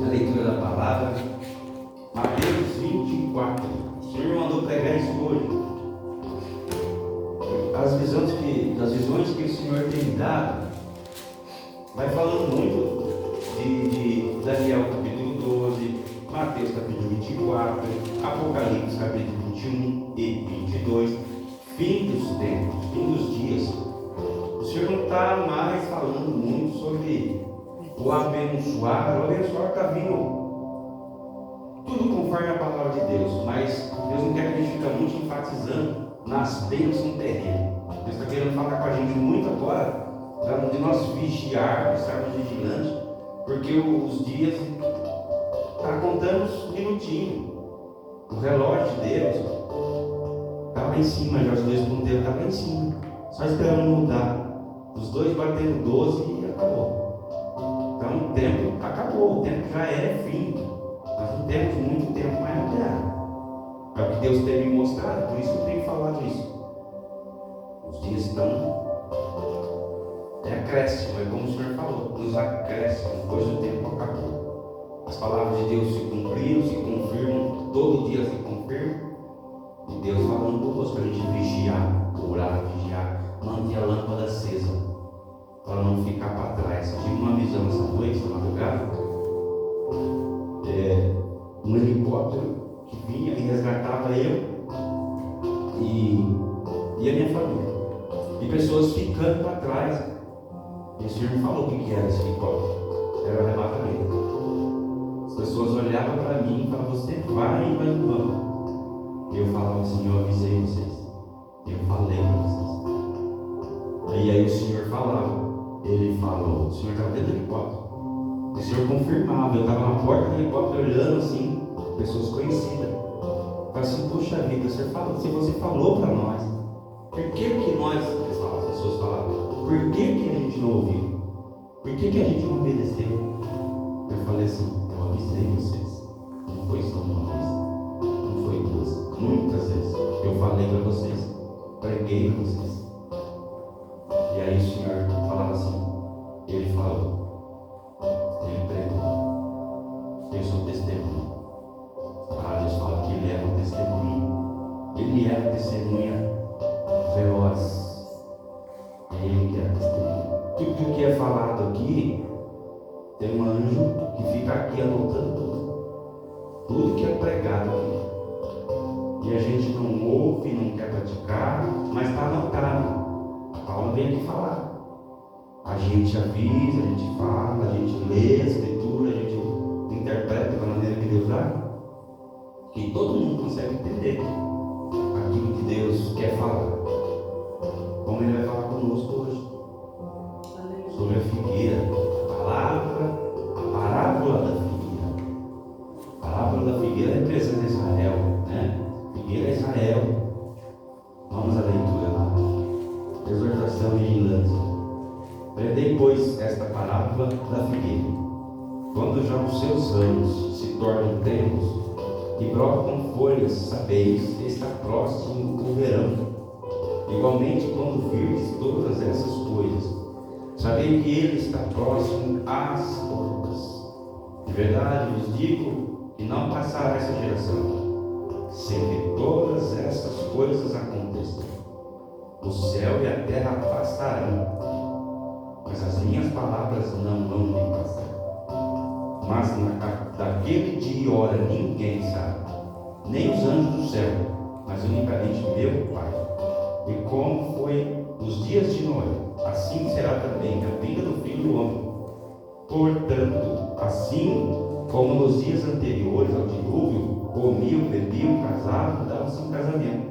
a leitura da palavra, Mateus 24. O Senhor mandou pregar isso hoje. Das visões que o Senhor tem dado, vai falando muito de Daniel capítulo 12, Mateus capítulo 24, Apocalipse capítulo 21 e 22, fim dos tempos, fim dos dias. O Senhor não está mais falando muito sobre o abençoar. O abençoar está vindo tudo conforme a palavra de Deus, mas Deus não quer que a gente fique muito enfatizando nas bênçãos terrenas. Deus está querendo falar com a gente muito agora de nós vigiarmos, estarmos vigilantes, porque os dias estão contando uns minutinhos. O relógio de Deus está lá em cima, já os dois ponteiros estão lá em cima, só esperando mudar. Os dois batendo 12 e acabou. Então o tempo acabou, o tempo já é fim. Nós não temos muito tempo mais na terra. É o que Deus tem me mostrado, por isso eu tenho falado isso. Os dias estão acréscimo, é como o Senhor falou, nos acréscimo, pois o tempo acabou. As palavras de Deus se cumpriram, se confirmam, todo dia se confirmam. E Deus falando conosco para a gente vigiar, orar, vigiar, manter a lâmpada acesa, para não ficar para trás. Eu tive uma visão essa noite, na madrugada, um helicóptero que vinha e resgatava eu e a minha família, e pessoas ficando para trás. E o Senhor me falou o que era esse helicóptero. Era o arrebatamento. As pessoas olhavam para mim e falavam: você vai, mas não vamos. E eu falava assim: eu avisei vocês, eu falei para vocês. E aí o Senhor falava, ele falou, o Senhor estava dentro do helicóptero, o Senhor confirmava. Eu estava na porta do helicóptero olhando assim, pessoas conhecidas. Eu falei assim: puxa vida, se você falou para nós, por que nós, as pessoas falavam, por que a gente não ouviu? Por que a gente não obedeceu? Eu falei assim: eu avisei vocês. Não foi só uma vez, não foi duas, muitas vezes. Eu falei para vocês, preguei para vocês. E aí o Senhor falava assim, ele falou, ele pregou, eu sou testemunho. Deus fala que ele era um testemunho. Ele era testemunha veloz. Ele que era testemunha. Tudo que é falado aqui, tem um anjo que fica aqui anotando tudo que é pregado aqui. E a gente não ouve, não quer praticar, mas está anotado. A palavra vem aqui falar. A gente avisa, a gente fala, a gente lê a escritura, a gente interpreta da maneira que Deus dá, que todo mundo consegue entender aquilo que Deus quer falar. Como Ele vai falar conosco hoje sobre a figueira, a parábola da figueira. A parábola da figueira representa Israel, né? Figueira é Israel. Vamos à leitura lá. Exortação e vigilância. Prendei, pois, esta parábola da figueira. Quando já os seus ramos se tornam tenros e brotam folhas, sabeis que está próximo o verão. Igualmente, quando virdes todas essas coisas, sabei que ele está próximo às portas. De verdade vos digo que não passará essa geração, sem que todas essas coisas aconteçam. O céu e a terra passarão, mas as minhas palavras não vão me passar. Mas daquele dia e hora ninguém sabe, nem os anjos do céu, mas unicamente meu Pai. E como foi nos dias de Noé, assim será também a vinda do Filho do Homem. Portanto, assim como nos dias anteriores ao dilúvio, comiam, bebiam, casavam, davam-se em casamento,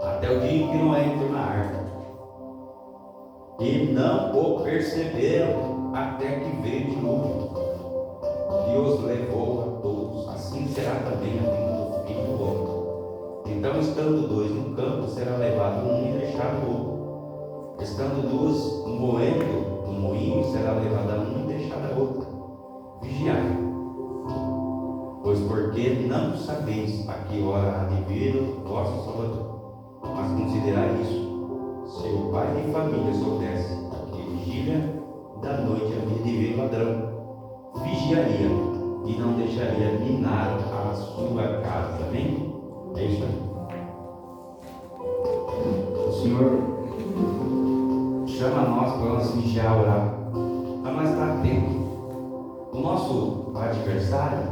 até o dia em que Noé entrou na arca. E não o perceberam até que veio o dilúvio e os levou a todos. Assim será também a vinda do Filho do Homem. Então, estando dois no campo, será levado um e deixado o outro. Estando duas moendo no moinho, será levada um e deixada a outra. Vigiai, pois porque não sabeis a que hora há de vir o vosso Salvador. Mas considerai isso: se o pai de família soubesse a que vigília da noite havia de vir ladrão, vigiai vigiaria e não deixaria minar a sua casa. Amém? É isso aí. O Senhor chama nós para nós vigiar, orar, para nós estar atentos. O nosso adversário,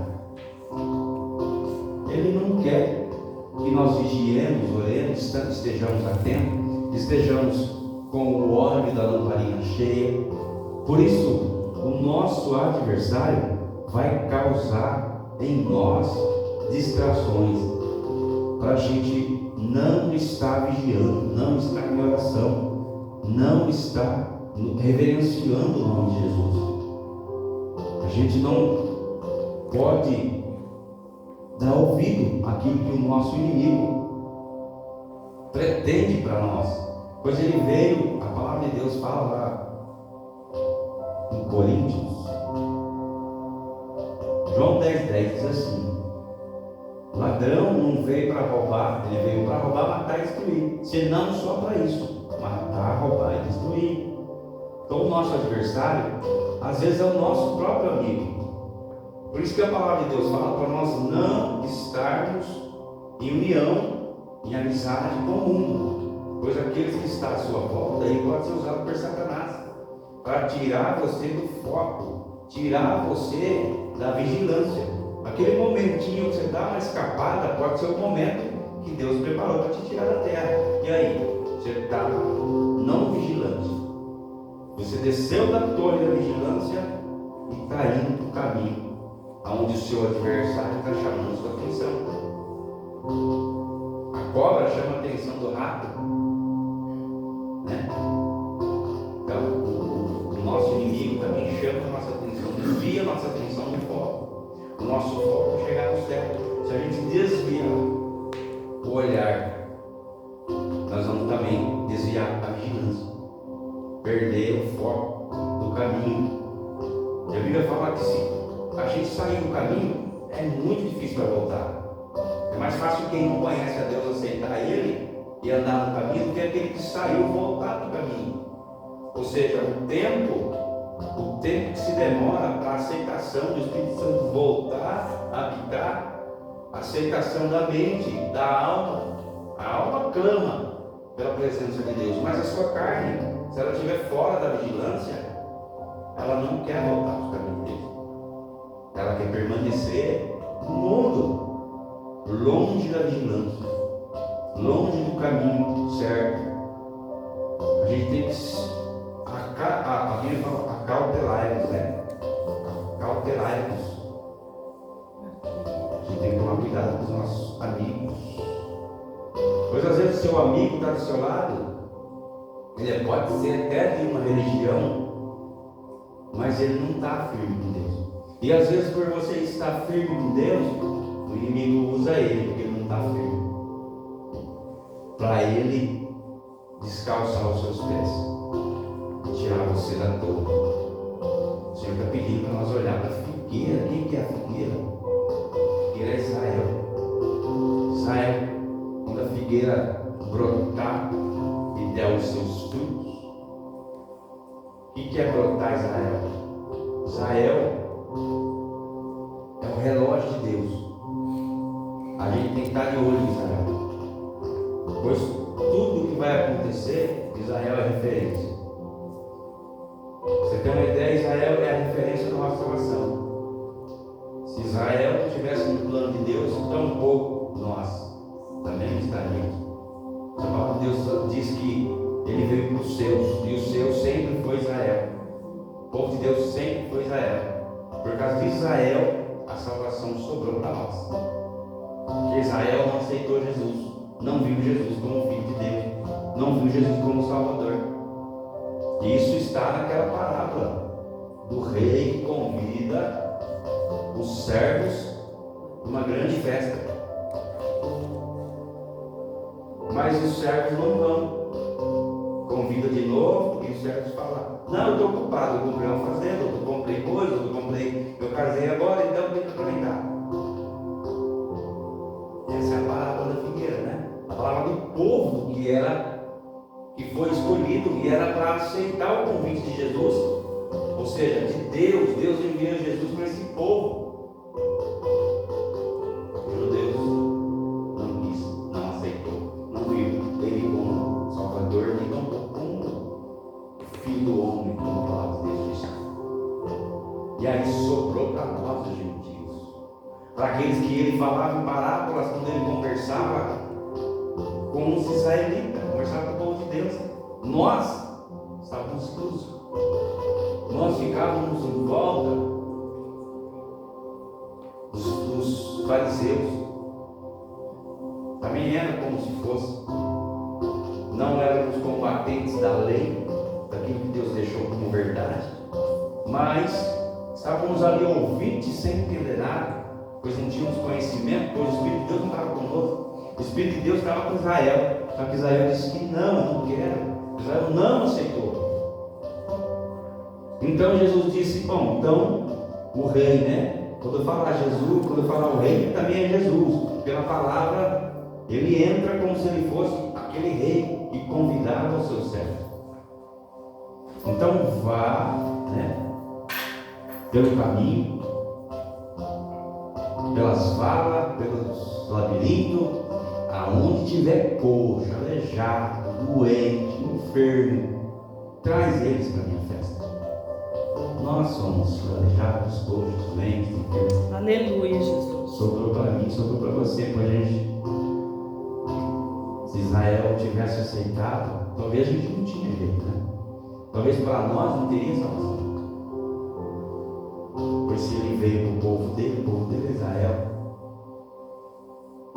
ele não quer que nós vigiemos, oremos, estejamos atentos, estejamos com o óleo da lamparina cheia. Por isso, o nosso adversário vai causar em nós distrações, para a gente não estar vigiando, não estar em oração, não estar reverenciando o nome de Jesus. A gente não pode dar ouvido àquilo que o nosso inimigo pretende para nós, pois ele veio, a palavra de Deus fala lá em Coríntios, João 10:10 diz assim: o ladrão não veio para roubar, ele veio para roubar, matar e destruir, senão só para isso, matar, roubar e destruir. Então o nosso adversário às vezes é o nosso próprio amigo. Por isso que a palavra de Deus fala para nós não estarmos em união, em amizade com o mundo, pois aqueles que estão à sua volta aí pode ser usado por Satanás para tirar você do foco, tirar você da vigilância. Aquele momentinho que você dá uma escapada pode ser o momento que Deus preparou para te tirar da terra. E aí, você está não vigilante. Você desceu da torre da vigilância e está indo para o caminho aonde o seu adversário está chamando sua atenção. A cobra chama a atenção do rato, né? Então, o nosso inimigo também chama a nossa atenção, desvia a nossa atenção do foco. O nosso foco é chegar no céu. Se a gente desviar o olhar, nós vamos também desviar a vigilância, perder o foco do caminho. E a Bíblia fala que se a gente sair do caminho, é muito difícil para voltar. É mais fácil quem não conhece a Deus aceitar Ele e andar no caminho do que aquele que saiu voltar do caminho. Ou seja, o tempo que se demora para a aceitação do Espírito Santo voltar a habitar, a aceitação da mente, da alma. A alma clama pela presença de Deus, mas a sua carne, se ela estiver fora da vigilância, ela não quer voltar para os caminhos de Deus. Ela quer permanecer no mundo, longe da vigilância, longe do caminho certo. A gente tem que a Bíblia fala acautelai-vos, né? Acautelai-vos. A gente tem que tomar cuidado com os nossos amigos. Pois às vezes o seu amigo está do seu lado, ele pode ser até de uma religião, mas ele não está firme com Deus. E às vezes por você estar firme com Deus, o inimigo usa ele, porque ele não está firme, para ele descalçar os seus pés, tirar você da torre. O Senhor está pedindo para nós olhar para a figueira. Quem que é a figueira? A figueira é Israel. Israel, quando a figueira brotar e der os seus frutos. O que é brotar Israel? Israel é o relógio de Deus. A gente tem que estar de olho em Israel, pois tudo que vai acontecer, Israel é referência. Você tem uma ideia, Israel é a referência da nossa salvação. Se Israel não estivesse no plano de Deus, tampouco nós também estaríamos. A palavra de Deus diz que ele veio para os seus, e o seu sempre foi Israel. O povo de Deus sempre foi Israel. Por causa de Israel, a salvação sobrou para nós. Porque Israel não aceitou Jesus, não viu Jesus como Filho de Deus, não viu Jesus como Salvador. E isso está naquela parábola do rei que convida os servos numa grande festa. Mas os servos não vão. Convida de novo e os servos falam: não, eu estou ocupado, eu comprei uma fazenda, eu comprei coisas, eu casei agora, então eu tenho que aproveitar. Essa é a parábola da figueira, né? A palavra do povo que foi escolhido e era para aceitar o convite de Jesus Ou seja, de Deus envia Jesus para esse povo. Os judeus não quis, não aceitou, não viu ele como Salvador, nem como Filho do Homem, como a palavra de Deus diz. E aí sobrou para nós, os gentios, para aqueles que ele falava em parábolas, quando ele conversava com os israelitas, conversava com o povo de Deus. Nós estávamos exclusos. Nós ficávamos em volta dos fariseus. Também era como se fosse. Não éramos combatentes da lei, daquilo que Deus deixou como verdade, mas estávamos ali ouvintes sem entender nada, pois não tínhamos conhecimento, pois o Espírito de Deus não estava conosco. O Espírito de Deus estava com Israel, só que Israel disse que não quero. Israel não aceitou. Então Jesus disse, bom, então o rei, né? Quando eu falar Jesus, quando eu falar o rei, também é Jesus. Pela palavra, ele entra como se ele fosse aquele rei que convidava os seus servos. Então vá, né? Pelo caminho, pelas valas, pelos labirintos, aonde tiver coxo, aleijado, doente, enfermo, traz eles para a minha festa. Nós somos aleijados, coxos, doentes, enfermos. Aleluia, Jesus. Sobrou para mim, sobrou para você, para a gente. Se Israel tivesse aceitado, talvez a gente não tinha jeito, né? Talvez para nós não teria salvação. Pois se ele veio para o povo dele é Israel.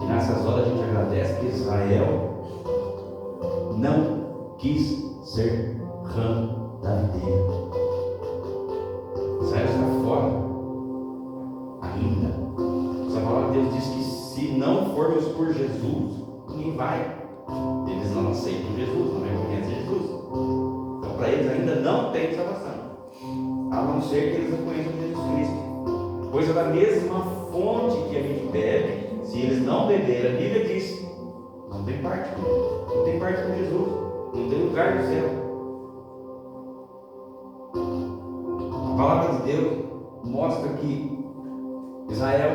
E nessas horas a gente agradece que Israel não quis ser ramo da videira. Israel está fora ainda. Essa palavra de Deus diz que se não formos por Jesus, ninguém vai. Eles não aceitam Jesus, não reconhecem Jesus. Então para eles ainda não tem salvação, a não ser que eles reconheçam Jesus Cristo. Pois é da mesma fonte que a gente bebe. Se eles não beberem, a Bíblia diz, não tem parte com ele, não tem parte com Jesus, não tem lugar no céu. A palavra de Deus mostra que Israel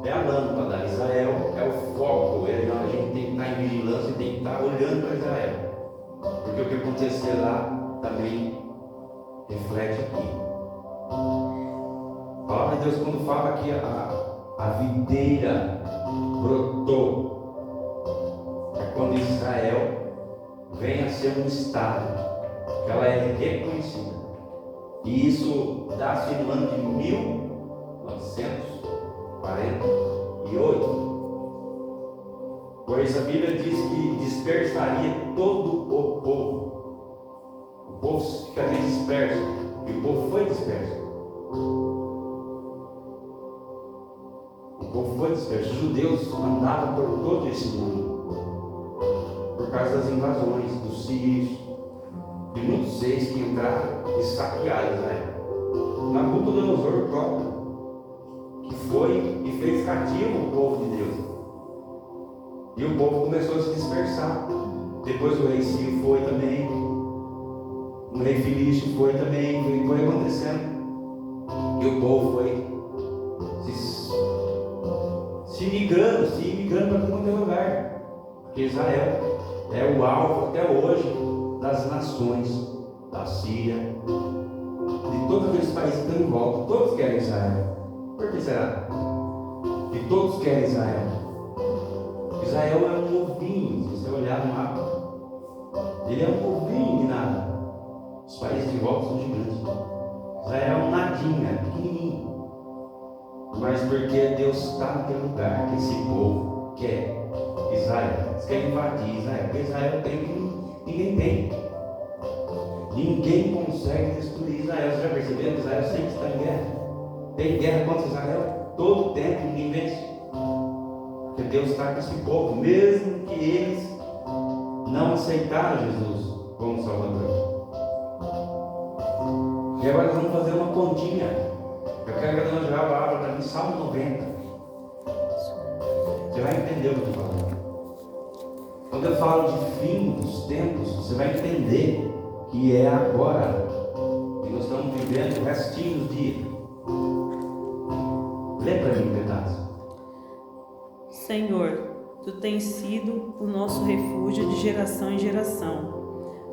é a lâmpada, Israel é o foco. A gente tem que estar em vigilância e tem que estar olhando para Israel, porque o que acontecer lá também reflete aqui. A palavra de Deus, quando fala que a videira brotou, é quando Israel vem a ser um estado, que ela é reconhecida. E isso dá-se no ano de 1948. Pois a Bíblia diz que dispersaria todo o povo. O povo ficaria disperso. E o povo foi disperso. O povo foi disperso. Os judeus andavam por todo esse mundo, por causa das invasões dos sírios, de muitos reis que entraram e saquearam Israel. Nabucodonosor próprio, que foi e fez cativo o povo de Deus. E o povo começou a se dispersar. Depois o rei Sírio foi também, o rei Filísteo foi também, e foi acontecendo. E o povo foi se migrando para todo lugar. Porque Israel é o alvo até hoje das nações, da Síria, de todos aqueles países que estão em volta. Todos querem Israel. Por que será? Que todos querem Israel. Israel é um ovinho, se você olhar no mapa, ele é um ovinho de nada. Os países de volta são gigantes. Israel é um nadinha, pequenininho. Mas porque Deus está naquele lugar que esse povo quer Israel. Eles querem invadir Israel, porque Israel tem que ninguém tem. Ninguém consegue destruir Israel. Você já percebeu que Israel sempre está em guerra? Tem guerra contra Israel todo o tempo, ninguém vence. Porque Deus está com esse povo, mesmo que eles não aceitaram Jesus como Salvador. E agora nós vamos fazer uma continha. Eu quero que a dona Joelma abra para mim Salmo 90. Você vai entender o que eu estou falando. Quando eu falo de fim dos tempos, você vai entender que é agora que nós estamos vivendo vivendo o restinho do dia. Lê para mim um pedaço. Senhor, Tu tens sido o nosso refúgio de geração em geração.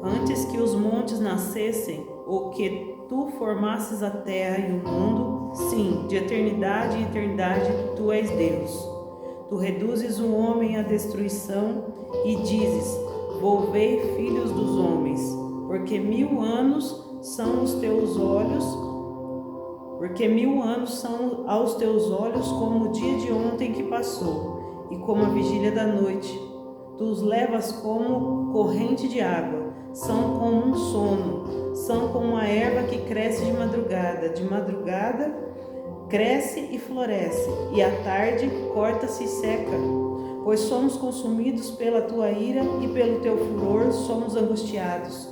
Antes que os montes nascessem, ou que Tu formasses a terra e o mundo, sim, de eternidade em eternidade, Tu és Deus. Tu reduzes o homem à destruição e dizes: volvei filhos dos homens, porque 1000 anos são os teus olhos, porque 1000 anos são aos teus olhos como o dia de ontem que passou, e como a vigília da noite. Tu os levas como corrente de água, são como um sono, são como a erva que cresce de madrugada cresce e floresce, e à tarde corta-se e seca. Pois somos consumidos pela tua ira e pelo teu furor somos angustiados.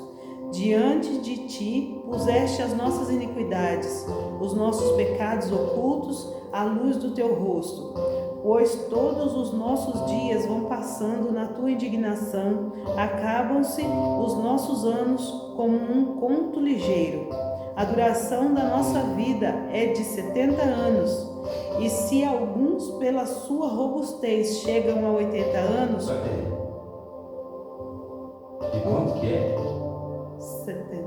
Diante de ti puseste as nossas iniquidades, os nossos pecados ocultos à luz do teu rosto. Pois todos os nossos dias vão passando na tua indignação, acabam-se os nossos anos como um conto ligeiro. A duração da nossa vida é de 70 anos, e se alguns pela sua robustez chegam a 80 anos... De quanto que é? 70.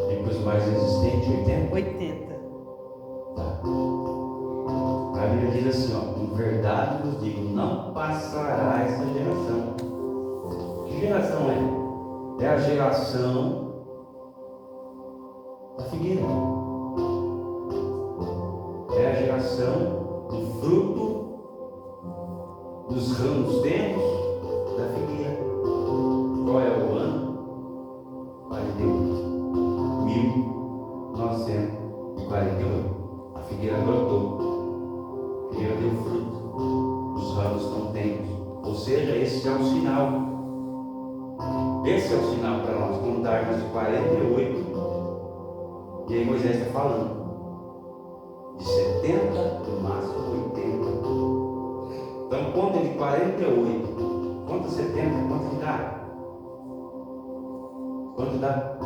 Depois o mais resistente, 80? 80. Tá. A Bíblia diz assim, ó, em verdade vos digo, não passará essa geração. Que geração é? É a geração da figueira. É a geração do fruto dos ramos tenros da figueira. Qual é o ano? 1948. A figueira brotou. A figueira deu fruto. Os ramos estão tenros. Ou seja, esse é o sinal. Esse é o sinal para nós contarmos de 48. E aí Moisés está falando de 70, no máximo 80. Então conta de 48. Conta 70, quanto dá? Quanto dá?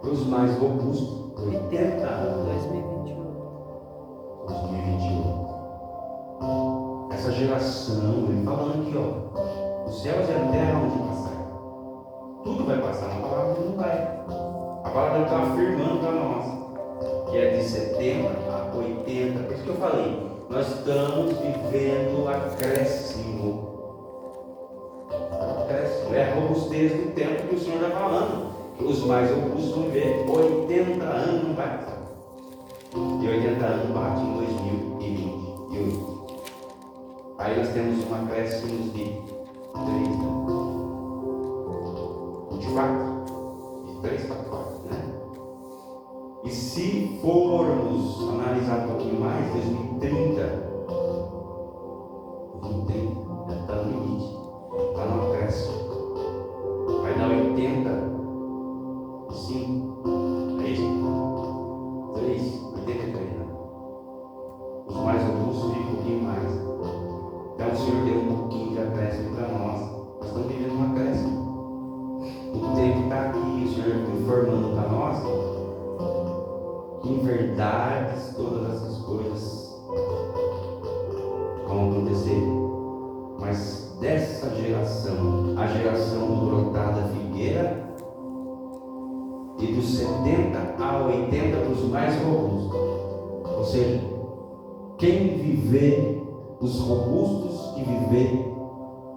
Os mais robustos, 80 anos. 2021. Essa geração, ele falando aqui, ó, os céus e a terra onde passar. Tudo vai passar, a palavra não vai. A palavra está afirmando para nós que é de 70 a 80. Por isso que eu falei, nós estamos vivendo acréscimo. É a robustez do tempo que o Senhor está falando. Os mais robustos vão ver 80 anos não vai passar. E 80 anos bate em 2028. Aí nós temos um acréscimo de 3 anos. 24. De 3 para 4, né? E se formos analisar um pouquinho mais, 2030 já está no limite. Está no acréscimo. Vai dar 80. 5, 3, 83, né? Os mais robustos vivem um pouquinho mais. Então o Senhor deu um pouquinho de acréscimo para nós. Nós estamos vivendo um acréscimo. O tempo está aqui, o Senhor informando para nós que em verdade todas essas coisas vão acontecer. Mas dessa geração, a geração do brotar da figueira, e dos 70 a 80 dos mais robustos. Ou seja, quem viver, os robustos que viver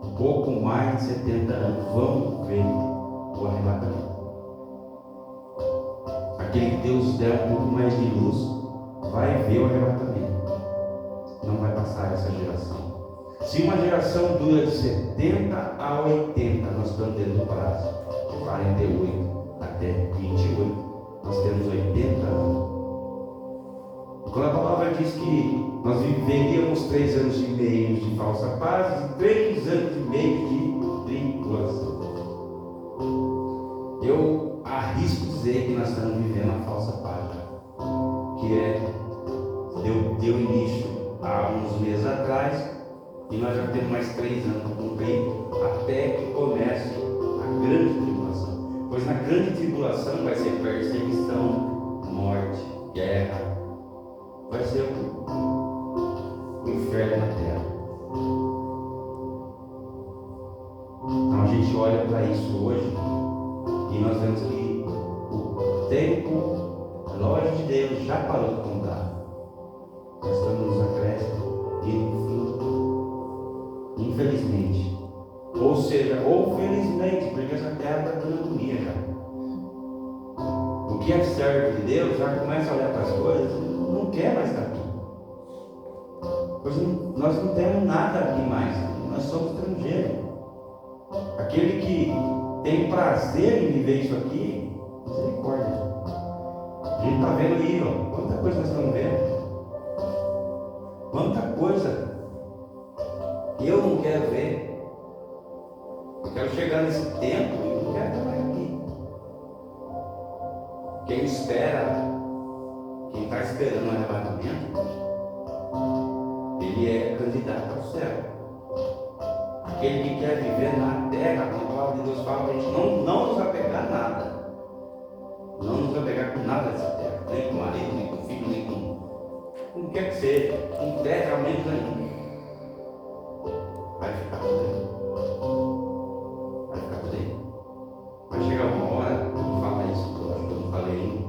um pouco mais de 70 anos vão ver o arrebatamento. Aquele que Deus der um pouco mais de luz vai ver o arrebatamento. Não vai passar essa geração. Se uma geração dura de 70 a 80, nós estamos dentro do prazo de 48 até 28, nós temos 80 anos. E quando a palavra diz que nós viveríamos 3 anos e meio de falsa paz e 3 anos e meio de tribulação. Eu arrisco dizer que nós estamos vivendo a falsa paz, que deu início há uns meses atrás, e nós já temos mais 3 anos para cumprir, até que comece a grande tribulação. Pois na grande tribulação vai ser perseguição, morte, guerra, vai ser o inferno na terra. Então a gente olha para isso hoje e nós vemos que o tempo, a relógio de Deus já parou de contar. Nós estamos nos acréscimos e no fim, infelizmente, ou seja, ou felizmente, porque essa terra está dando agonia já. O que é servo de Deus já começa a olhar para as coisas e não quer mais estar aqui. Pois nós não temos nada aqui mais, nós somos estrangeiros. Aquele que tem prazer em viver isso aqui, misericórdia. A gente está vendo aí, ó, quanta coisa nós estamos vendo. Quanta coisa eu não quero ver. Eu quero chegar nesse tempo e não quero estar mais aqui. Quem espera, quem está esperando o arrebatamento, ele é candidato ao céu. Aquele que quer viver na terra, como a palavra de Deus fala, a gente não nos apegar a nada. Não nos apegar com nada dessa terra, nem com o marido, nem com o filho, nem com o que quer que seja, com terra, ao menos ainda. Vai ficar tudo aí. Vai ficar tudo aí. Vai chegar uma hora, eu vou falar isso, eu acho que eu não falei ainda,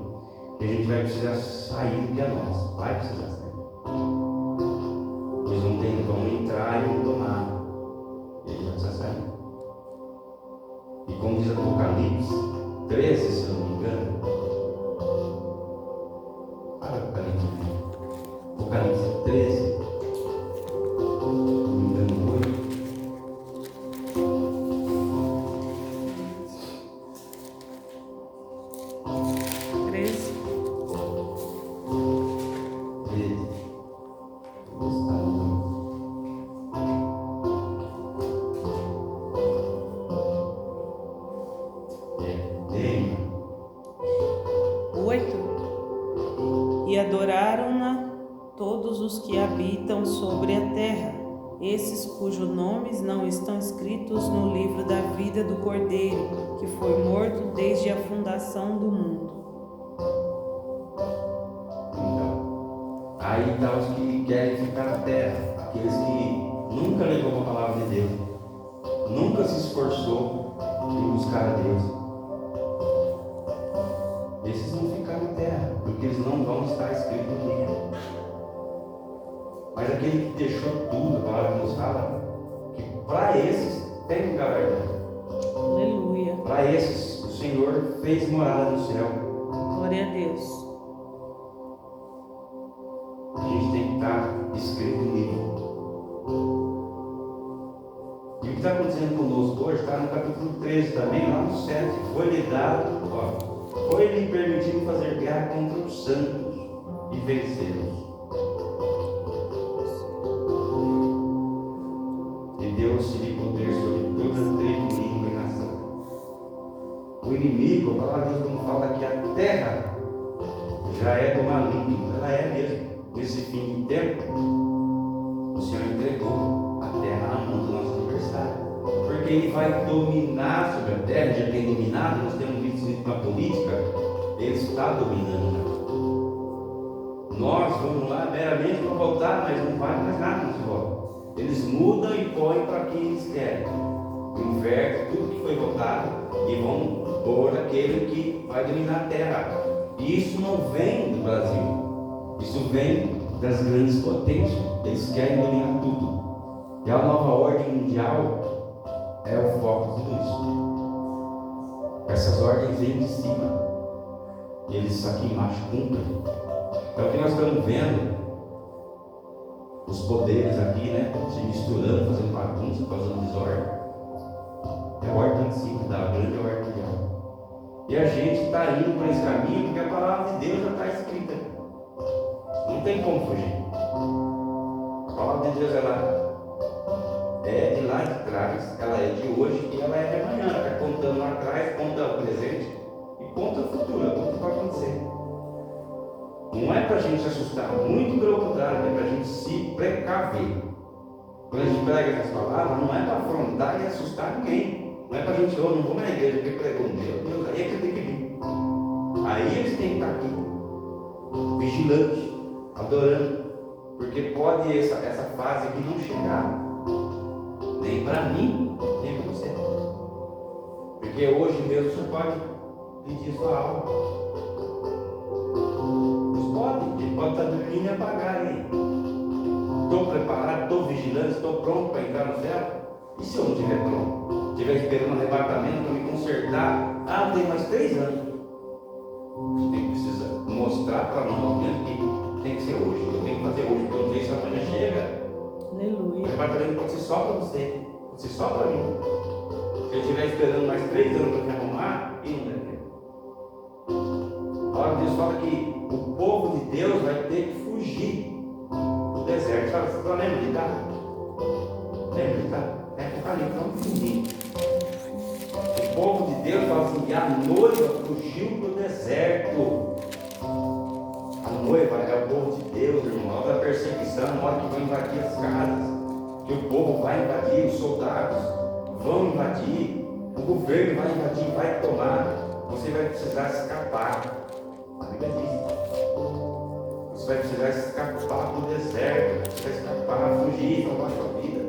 que a gente vai precisar sair do que é nosso. Vai precisar sair. Eles não tem como entrar e não tomar. E aí vai precisar sair. E como diz Apocalipse 13, se eu não me engano. Apocalipse 13. E adoraram-na todos os que habitam sobre a terra, esses cujos nomes não estão escritos no livro da vida do Cordeiro, que foi morto desde a fundação do mundo. Então, aí está os que querem ficar na terra, aqueles que nunca levou a palavra de Deus, nunca se esforçou em buscar a Deus. Esses vão ficar na terra, porque eles não vão estar escritos no livro. Mas aquele que deixou tudo, a palavra nos fala, que para esses tem um galardão. Aleluia. Para esses o Senhor fez morada no céu. Glória a Deus. A gente tem que estar escrito no livro. E o que está acontecendo conosco hoje está no capítulo 13 também, lá no 7. Foi-lhe dado, foi-lhe permitido fazer guerra contra os santos e vencê-los. E deu-se-lhe poder sobre toda tribo, língua e nação. O inimigo, a palavra de Deus não fala que a terra já é do maligno, ela é mesmo. Nesse fim de tempo, o Senhor entregou a terra na mão do nosso adversário. Porque ele vai dominar sobre a terra, já tem dominado, nós temos visto isso na política, ele está dominando. Nós vamos lá meramente para voltar, mas não vai mais nada nos volta. Eles mudam e põem para quem eles querem. Invertem tudo que foi votado e vão pôr aquele que vai dominar a terra. E isso não vem do Brasil, isso vem das grandes potências. Eles querem dominar tudo. E a nova ordem mundial é o foco de tudo isso. Essas ordens vêm de cima. E eles aqui embaixo cumprem. Então o que nós estamos vendo, os poderes aqui, né, se misturando, fazendo bagunça, causando desordem, é a ordem de cima, da grande ordem mundial. E a gente está indo por esse caminho porque a palavra de Deus já está escrita. Não tem como fugir. palavra de Deus, ela é de lá de trás, ela é de hoje e ela é de amanhã. Ela está contando lá atrás, conta o presente e conta o futuro, conta o que vai acontecer. Não é para a gente se assustar, muito pelo contrário, é para a gente se precaver. Quando a gente prega essas palavras, não é para afrontar e assustar ninguém. Não é para a gente, não vou na igreja porque pregou, meu Deus, aí é que tem que vir. Aí eles têm que estar aqui, vigilantes, adorando, porque pode essa fase aqui não chegar, nem para mim, nem para você. Porque hoje mesmo você pode pedir sua alma. Ele pode estar dormindo e apagar aí. Estou preparado, estou vigilante, estou pronto para entrar no céu. E se eu não estiver pronto? Estiver esperando um arrebatamento para me consertar? Ah, tem mais 3 anos. Você tem que precisar mostrar para nós mesmo que tem que ser hoje. Eu tenho que fazer hoje, porque eu não sei se amanhã chega. Aleluia. O arrebatamento pode ser só para você, pode ser só para mim. Se eu estiver esperando mais 3 anos para me arrumar, e não der tempo. A palavra de Deus fala que o povo de Deus vai ter que fugir do deserto. Sabe, você lembra de cá? Lembra de cá? É Apocalipse, vamos fugir. O povo de Deus fala assim, que a noiva fugiu do deserto. A noiva é o povo de Deus, irmão. A hora da perseguição, a hora que vai invadir as casas, que o povo vai invadir, os soldados vão invadir, o governo vai invadir, vai tomar. Você vai precisar escapar. A Bíblia diz. Você vai precisar escapar do deserto, você vai escapar, fugir, salvar a sua vida.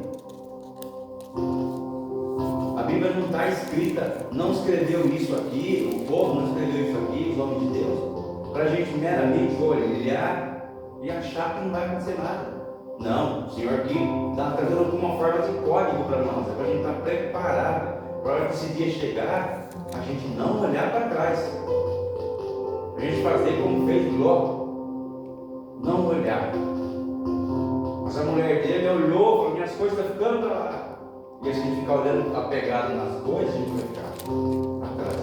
A Bíblia não está escrita, não escreveu isso aqui, o povo não escreveu isso aqui, os homens de Deus, para a gente meramente olhar e achar que não vai acontecer nada. Não, o Senhor aqui está trazendo alguma forma de código para nós, é para a gente estar preparado, para a hora que esse dia chegar, a gente não olhar para trás, a gente fazer como fez Ló. Não olhar. Mas a mulher dele olhou, falou, minhas coisas estão ficando para lá. E se a gente ficar olhando apegado nas coisas, a gente vai ficar atrás.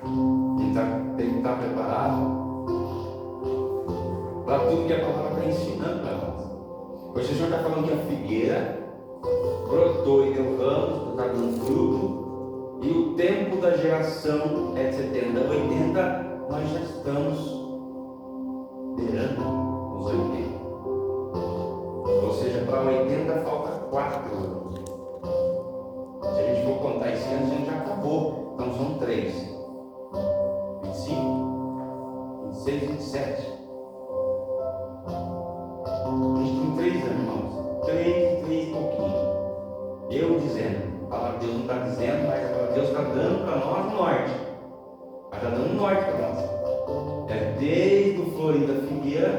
A gente tem que estar preparado para tudo que a palavra está ensinando para nós. Hoje o Senhor está falando que a figueira brotou e deu ramos, está dando fruto, e o tempo da geração é de 70 a 80, nós já estamos beirando os 80. Ou seja, para 80 falta 4 anos. Se a gente for contar esse ano, a gente já acabou. Então são 3. 25, 26, 27. A gente tem 3 anos, irmãos. 3 e pouquinho. Eu dizendo. A palavra de Deus não está dizendo, mas a palavra de Deus está dando para nós o norte. Ela está dando o norte para nós. É desde o florir da figueira,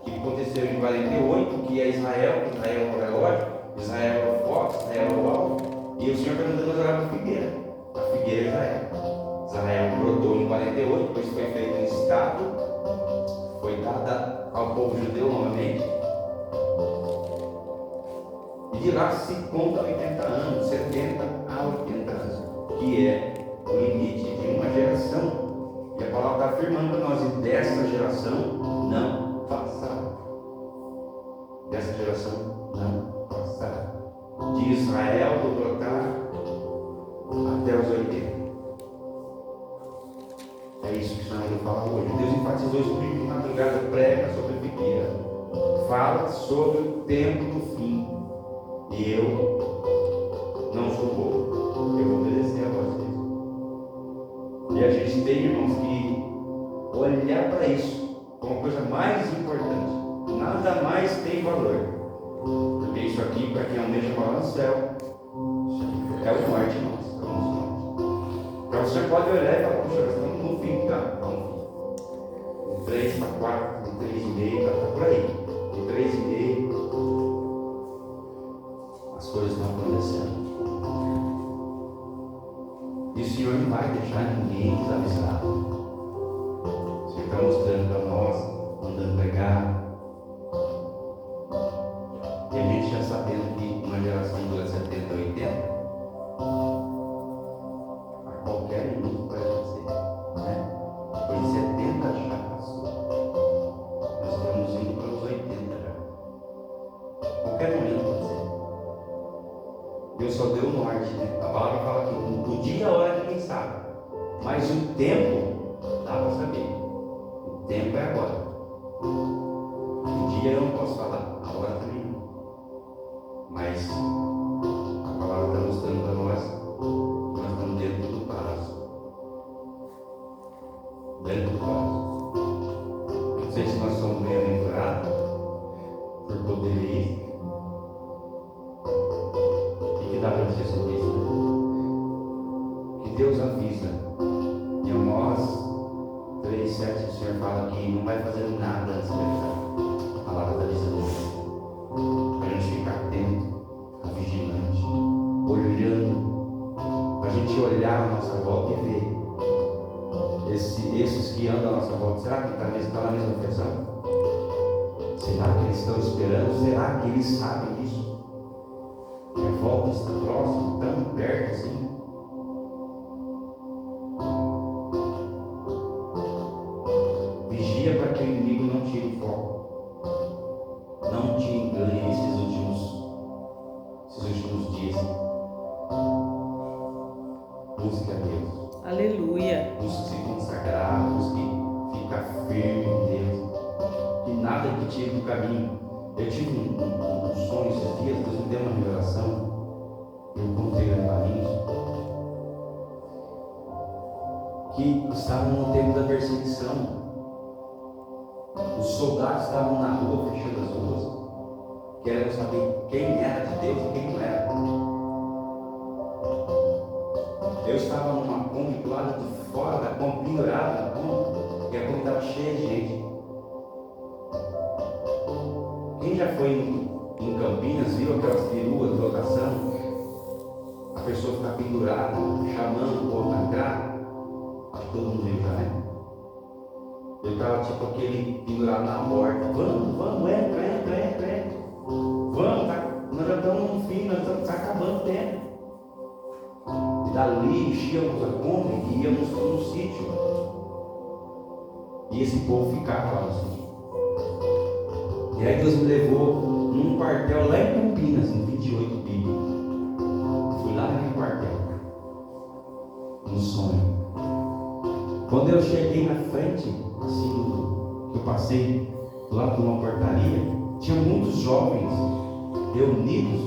que aconteceu em 48, que é Israel é o relógio, Israel é o foco, Israel é o alvo, e o Senhor está mandando nós olhar para a figueira. A figueira é Israel. Israel brotou em 48, depois foi feito um estado, foi dada ao povo judeu novamente, e de lá se conta 80 anos, 70 a 80 anos, que é o limite de uma geração. E a palavra está afirmando para nós, e dessa geração não passará. Dessa geração não passará. De Israel do brotar até os 80. É isso que o Senhor vai falar hoje. Deus enfatizou isso comigo de madrugada, prega sobre a figueira. Fala sobre o tempo do fim. E eu não sou bobo. Eu vou obedecer a vocês. E a gente tem, irmãos, que olhar para isso como a coisa mais importante. Nada mais tem valor. Porque isso aqui, para quem almeja morar no céu, é o norte nosso. É o nosso norte. Então você pode olhar e falar, puxa, nós estamos no fim, tá? Vamos. De 3 para 4, de 3,5, tá por aí. De 3,5, as coisas estão acontecendo. E o Senhor não vai deixar ninguém desavisado. O Senhor está mostrando para nós, mandando pregar. E a gente já sabendo que uma geração dura 70, 80, a qualquer minuto pode acontecer. Né? Depois de 70 já passou. Nós estamos indo para os 80 já. Deus só deu o norte, né? A palavra fala que o dia e a hora ninguém sabe, mas o tempo dá para saber. O tempo é agora. O dia eu não posso falar, a hora também não. Mas a palavra está mostrando para nós que nós estamos dentro do prazo. Dentro do prazo. Não sei se nós somos bem-aventurados por poder ir. E que dá para dizer sobre isso, né? Que Deus avisa. E Amós 3:7, o Senhor fala que não vai fazer nada antes de avisar. A palavra está dizendo. Para a gente ficar atento, ficar vigilante, olhando. Para a gente olhar a nossa volta e ver. Esses que andam à nossa volta, será que está na mesma versão? Será que eles estão esperando? Será que eles sabem disso? Que a volta está próxima, tão perto assim? Vigia para que o inimigo não tire o foco. Não te engane nesses últimos dias. Busque a Deus. Aleluia. Busque se consagrar, busque ficar firme em Deus. Que nada te tire do caminho. Eu tive um sonho esses dias, Deus me deu uma revelação. Eu contei a Marinhos que estavam no tempo da perseguição. Os soldados estavam na rua, fechando as ruas, querendo saber quem era de Deus e quem não era. Eu estava numa Kombi do lado de fora da Kombi, pendurado na Kombi, e a Kombi estava cheia de gente. Quem já foi em Campinas, viu aquelas peruas de lotação? A pessoa ficar pendurada, chamando o povo para entrar. Acho que todo mundo viu já, né? Eu estava tipo aquele pendurado na porta. Vamos, entra. Vamos, nós já estamos no fim, nós estamos acabando o tempo. E dali enchíamos a Kombi e íamos para um sítio. E esse povo ficava lá no sítio. E aí Deus me levou num quartel lá em Campinas, no 28 Bíblia. Fui lá naquele quartel, no sonho. Quando eu cheguei na frente, assim, eu passei lá por uma portaria, tinha muitos jovens reunidos,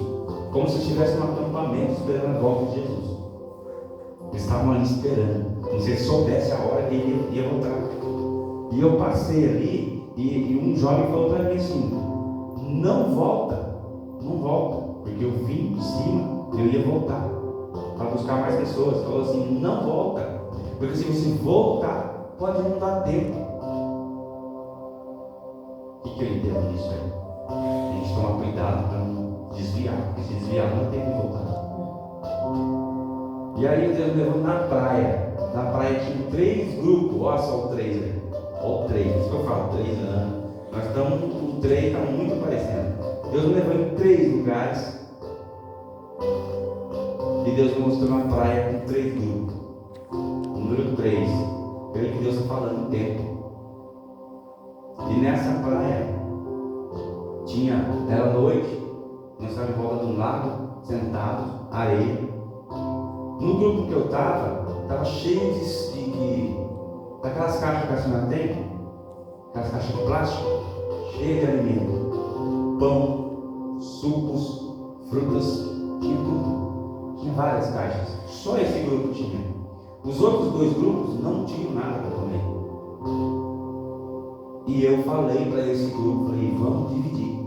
como se estivessem num acampamento esperando a volta de Jesus. Eles estavam ali esperando, como se eles soubessem a hora que ele ia voltar. E eu passei ali, e um jovem falou para mim assim: não volta, porque eu vim de cima, eu ia voltar para buscar mais pessoas. Falou assim: não volta, porque se você voltar, pode não dar tempo. O que eu entendo disso aí? A gente toma cuidado para não desviar, porque se desviar não tem que voltar. E aí Deus me levou na praia. Na praia tinha 3 grupos, olha só o 3 aí. Olha o 3, isso que eu falo, 3 anos. Nós estamos, o 3 está muito parecendo. Deus me levou em 3 lugares. E Deus me mostrou uma praia com 3 grupos. O número 3, pelo que Deus está falando, o tempo. E nessa praia, era noite, nós estávamos em volta de um lago, sentados, areia. No grupo que eu estava cheio daquelas caixas que a senhora tem, aquelas caixas de plástico, cheias de alimento, pão, sucos, frutas, tinha várias caixas. Só esse grupo tinha. Os outros 2 grupos não tinham nada para comer. E eu falei para esse grupo, vamos dividir.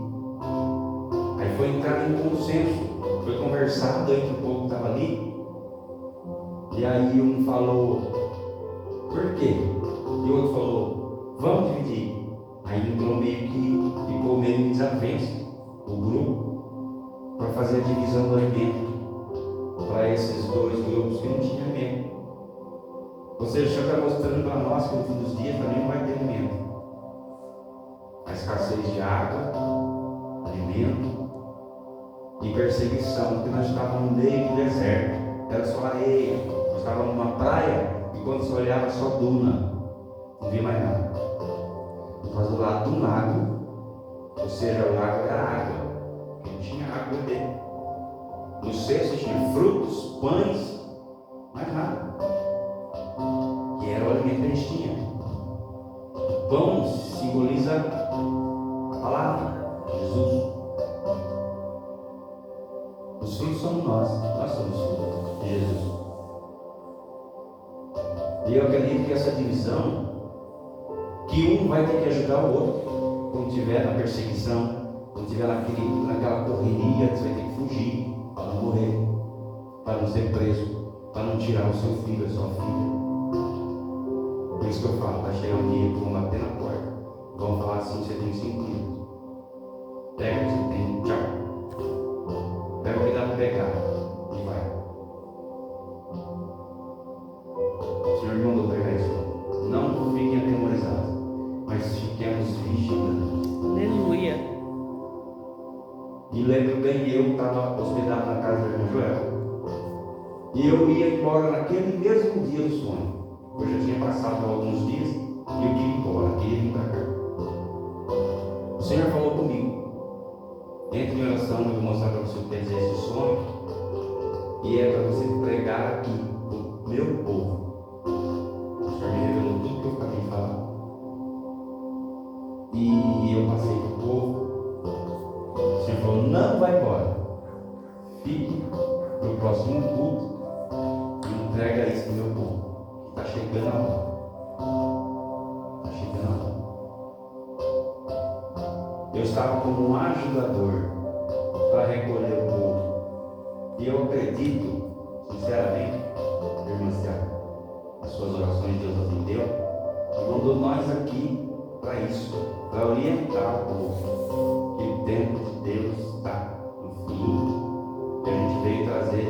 Aí foi entrar em consenso, foi conversado entre o povo que estava ali. E aí um falou, por quê? E o outro falou, vamos dividir. Aí entrou meio que ficou meio em desavença o grupo para fazer a divisão do alimento para esses 2 grupos que não tinham alimento. Ou seja, o Senhor está mostrando para nós que no fim dos dias também não vai ter alimento. A escassez de água, alimento e perseguição, porque nós estávamos no meio do deserto, era só areia. Nós estávamos numa praia e quando você olhava só duna, não via mais nada. Mas do lado do lago, ou seja, o lago era água, não tinha água dentro. No cesto tinha frutos, pães, mais nada. Que era o alimento que a gente tinha. O pão simboliza a palavra, Jesus. Os filhos somos nós somos filhos de Jesus. E eu acredito que essa divisão, que um vai ter que ajudar o outro, quando estiver na perseguição, quando estiver naquela correria, você vai ter que fugir para não morrer, para não ser preso, para não tirar o seu filho, a sua filha. Por isso que eu falo, está chegando um dia que vão bater na porta, vão falar assim: você tem 5 minutos, pega o que você tem, tchau, pega o que dá para pegar e vai. O Senhor me mandou pegar isso. Não fiquem atemorizados, mas fiquemos vigilantes. Aleluia. E lembro bem, eu estava hospedado na casa do irmão Joel. E eu ia embora naquele mesmo dia do sonho. Eu já tinha passado alguns dias e eu queria ir embora, queria vir para cá. O Senhor falou comigo: entre em oração, eu vou mostrar para você o que quer dizer esse sonho. E é para você pregar aqui, o meu povo. O Senhor me revelou tudo que eu acabei de falar. E eu passei para o povo. O Senhor falou: não vai embora, fique para o próximo culto e entrega isso no meu povo. Está chegando a hora. Está chegando a hora. Eu estava como um ajudador para recolher o povo. E eu acredito, sinceramente, irmã Ciara, as suas orações Deus atendeu e mandou nós aqui para isso, para orientar o povo que o tempo de Deus está no fim. E a gente veio trazer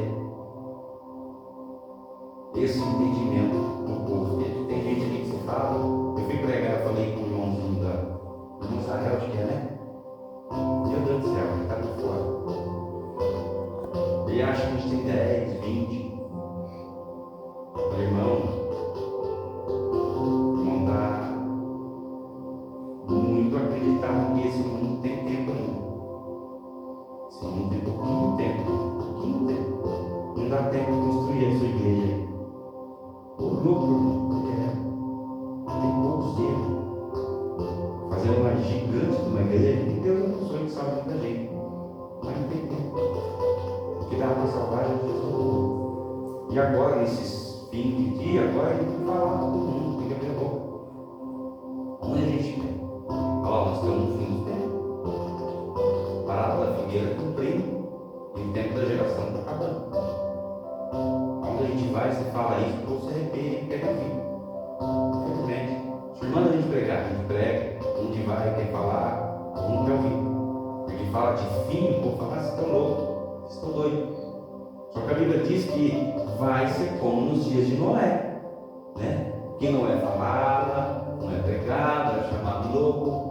esse entendimento do povo. Tem gente aqui que se fala, eu fui pregar, eu falei com o irmãozinho do irmão Israel, acho que é, né? Meu Deus do céu, ele está por fora. Ele acha que a gente tem 10, 20. O irmão está muito acreditado que esse mundo tem tempo ainda. Esse mundo tem pouquinho tempo. Não dá tempo de construir a sua igreja. O lucro tem poucos dias. Fazer uma gigante de uma igreja, que Deus abençoe que salve muita gente. Mas não tem tempo. O que dá para salvar é Jesus. E agora, nesses 20 dias, agora a gente tem que falar para todo mundo, tem que abrir a boca. Onde a gente tem? Ó, nós estamos no fim do tempo. Parada da figueira cumprindo, e o tempo da geração está acabando. Onde a gente vai, você fala isso, ou você arrepende e pega fim. Infelizmente. Se o irmão a gente pregar, a gente prega, onde vai, quer falar, não quer ouvir. Porque fala de fim, o povo fala: vocês estão loucos, vocês estão doidos. Só que a Bíblia diz que vai ser como nos dias de Noé, né? Que Noé falava, não é pregado, era chamado de louco.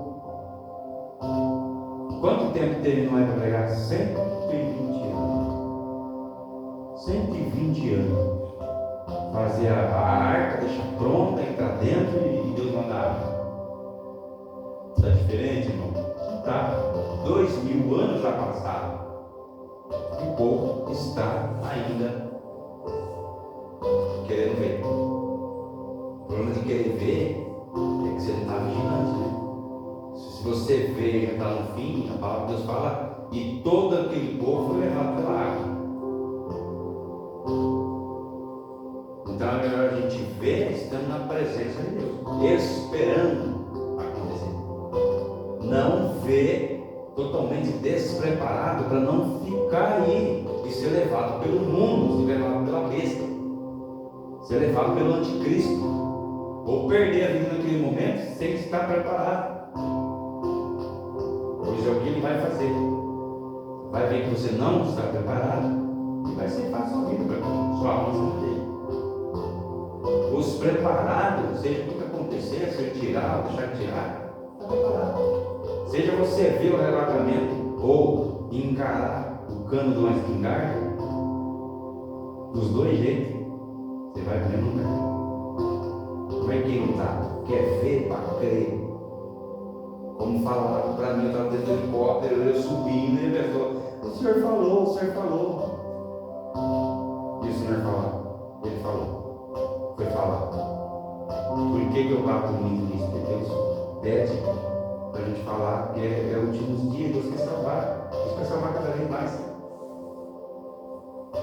Quanto tempo teve Noé para pregar? 120 anos. 120 anos. Fazer a arca, deixar pronta, entrar dentro e Deus mandar água. Está diferente, irmão? Tá. 2000 anos já passaram. E o povo está ainda querendo ver. O problema de querer ver é que você não está vigilante, né? Se você vê e já está no fim, a palavra de Deus fala: e todo aquele povo foi levado pela água. Então é melhor a gente ver estando na presença de Deus, esperando acontecer. Não ver totalmente despreparado para não ficar aí e ser levado pelo mundo, ser levado pela besta, ser levado pelo anticristo, ou perder a vida naquele momento sem estar preparado. Pois é o que ele vai fazer. Vai ver que você não está preparado e vai ceifar a sua vida para sua alma dele. Os preparados, seja o que acontecer, ser tirado, deixar de tirar, está preparado. Seja você ver o arrebatamento ou encarar o cano de uma espingarda, dos dois jeitos, você vai ver no lugar. Como é que não está? Quer ver para crer. Como falaram para mim, eu estava dentro do helicóptero, eu subindo, e a pessoa: o senhor falou, bato muito nisso, porque Deus pede para a gente falar que é últimos dias, Deus quer salvar. Deus quer salvar cada vez mais.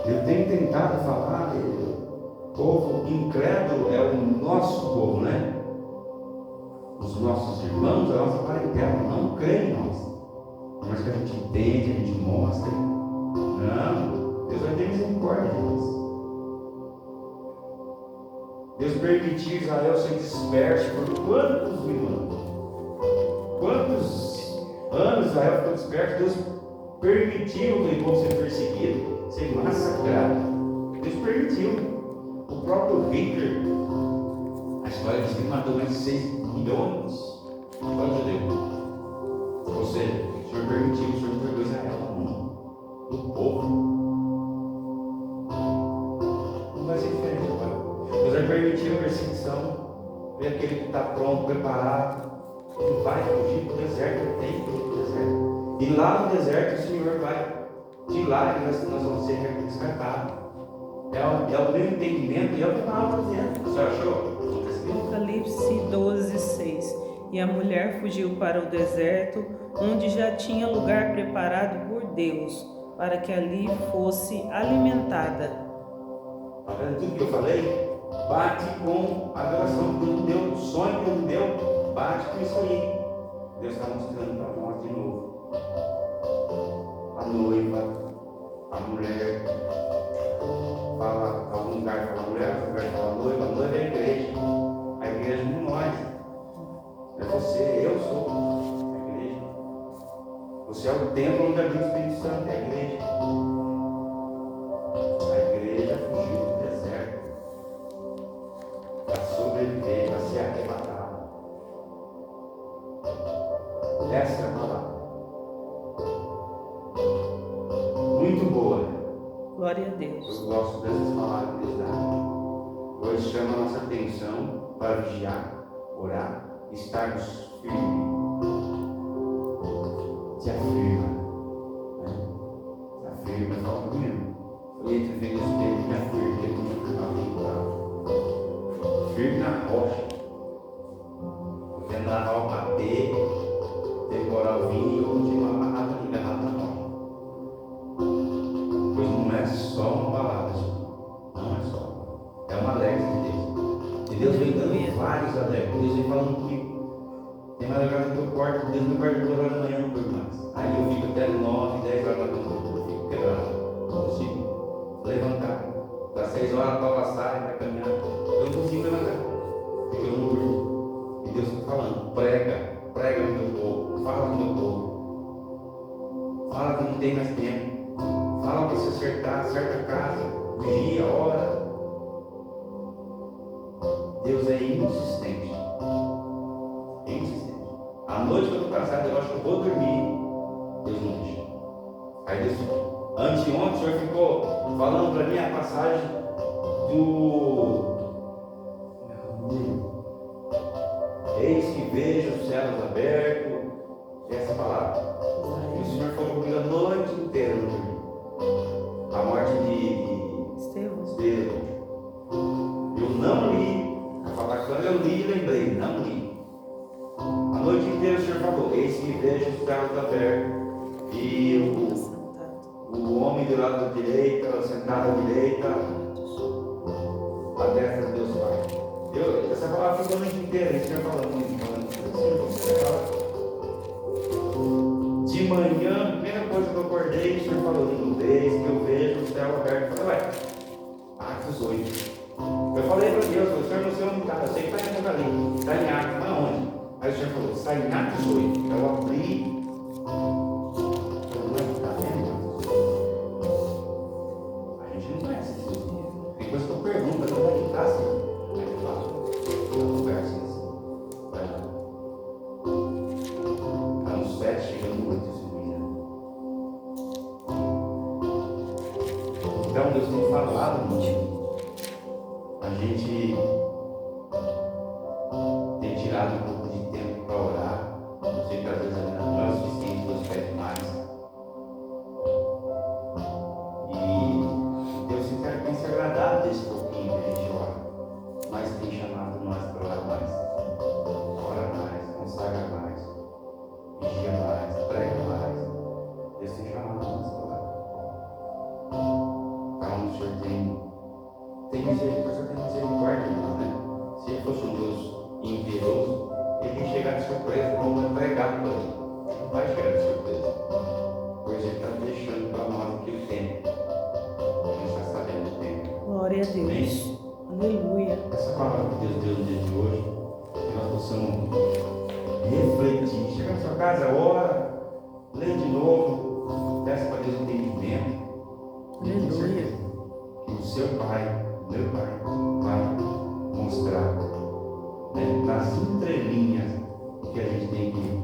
Eu tenho tentado falar, o povo incrédulo é o nosso povo, né? Os nossos irmãos, a nossa parentela, não creem em nós. Mas que a gente entende, a gente mostra. Não, Deus vai ter misericórdia de nós. Deus permitiu Israel ser disperso por quantos mil anos? Quantos anos Israel ficou disperso? Deus permitiu o povo ser perseguido, ser massacrado. Deus permitiu. O próprio Hitler, a história diz que matou mais de 6 milhões de judeus. Ou seja, o Senhor permitiu, o Senhor entregou Israel na mão do povo. Não vai ser diferente agora. Deus vai permitir a perseguição, ver aquele que está pronto, preparado, ele vai fugir para o deserto, ele tem que ir para o deserto. E lá no deserto o Senhor vai, de lá nós vamos ser resgatados. É o meu entendimento e é o que eu estava fazendo. Você achou? Apocalipse 12:6. E a mulher fugiu para o deserto, onde já tinha lugar preparado por Deus, para que ali fosse alimentada. Está vendo tudo que eu falei? Bate com a revelação que Deus me deu, o sonho que Deus me deu, bate com isso aí. Deus está mostrando para nós de novo. A noiva, a mulher, fala, algum lugar fala mulher, algum lugar fala noiva, a noiva é a igreja de nós. É você, eu sou a igreja. Você é o templo onde habita o Espírito Santo, é a igreja. A igreja fugiu do deserto para sobreviver, para ser arrebatada. Essa é a palavra. Muito boa. Glória a Deus. Eu gosto dessas palavras que Deus dá. Pois chama a nossa atenção para vigiar, orar, estarmos firmes. Se afirma. Né? Se afirma, fala comigo. Foi entre vez esse tempo, me afirma, que eu não firme na rocha. O vendaval bater, temporal vir e eu continuo amarrado ali, agarrado na rocha. Pois não é só uma palavra, não é só. É um alerta de Deus. E Deus vem dando vários alertas. Deus vem falando comigo. Tem madrugada que eu corto, Deus me corta 2 horas da manhã, não por mais. Aí eu fico até 9, 10 horas da manhã, eu fico quebrado. Não consigo levantar. Das 6 horas para passar, para caminhar. Eu não consigo levantar. Porque eu não durmo. E Deus está falando, prega no meu povo, fala no meu povo. Fala que não tem mais tempo. Fala para se acertar, acerta a casa, vigia, ora. Deus é insistente. À noite que eu estou cansado, eu acho que eu vou dormir. Deus não deixa. Aí Deus, anteontem o Senhor ficou falando para mim a passagem do eis que vejo os céus abertos. Essa palavra. E o Senhor falou comigo a noite inteira no dormir. A morte de Estevão. Eu não li. Quando eu li, lembrei, não li. A noite inteira o Senhor falou, eis que vejo os céus abertos e o homem do lado da direita, sentado à direita, a destra de Deus Pai. Essa palavra ficou a noite inteira, o Senhor falando. De manhã, a primeira coisa que eu acordei, o Senhor falou, eis que eu vejo o céu aberto. Eu falei, Atos 8. Eu falei para Deus, o Senhor não sei onde está, eu sei que está em Apocalipse, está em Atos, mas onde? Aí o Senhor falou, está em Atos 8. Eu abri. Eu não está vendo? A gente não conhece esses livros. Tem coisa que eu pergunto, mas não vai entrar assim. Aí eu falo, eu converso assim. Vai lá. Está no 7, chegando no 8, se não. Então Deus tem falado muito. A gente tem tirado um pouco de tempo para orar. Eu sei que às vezes não é o suficiente, Deus pede mais. E Deus tem se agradado desse pouquinho que a gente ora, mas tem chamado nós para orar mais. tem misericórdia, só tem misericórdia de nós, né? Se ele fosse um Deus imperoso, ele ia chegar de surpresa como um empregado para ele. Não vai chegar de surpresa. Pois ele está deixando para nós o que ele tem. A gente está sabendo o tempo. Glória a Deus. Amém? Aleluia. Essa palavra que Deus deu no dia de hoje, que nós possamos refletir. Chega na sua casa, ora, lê de novo, peça para Deus entendimento. E tenho certeza que o seu Pai, meu Pai, vai mostrar, né, nas entrelinhas o que a gente tem que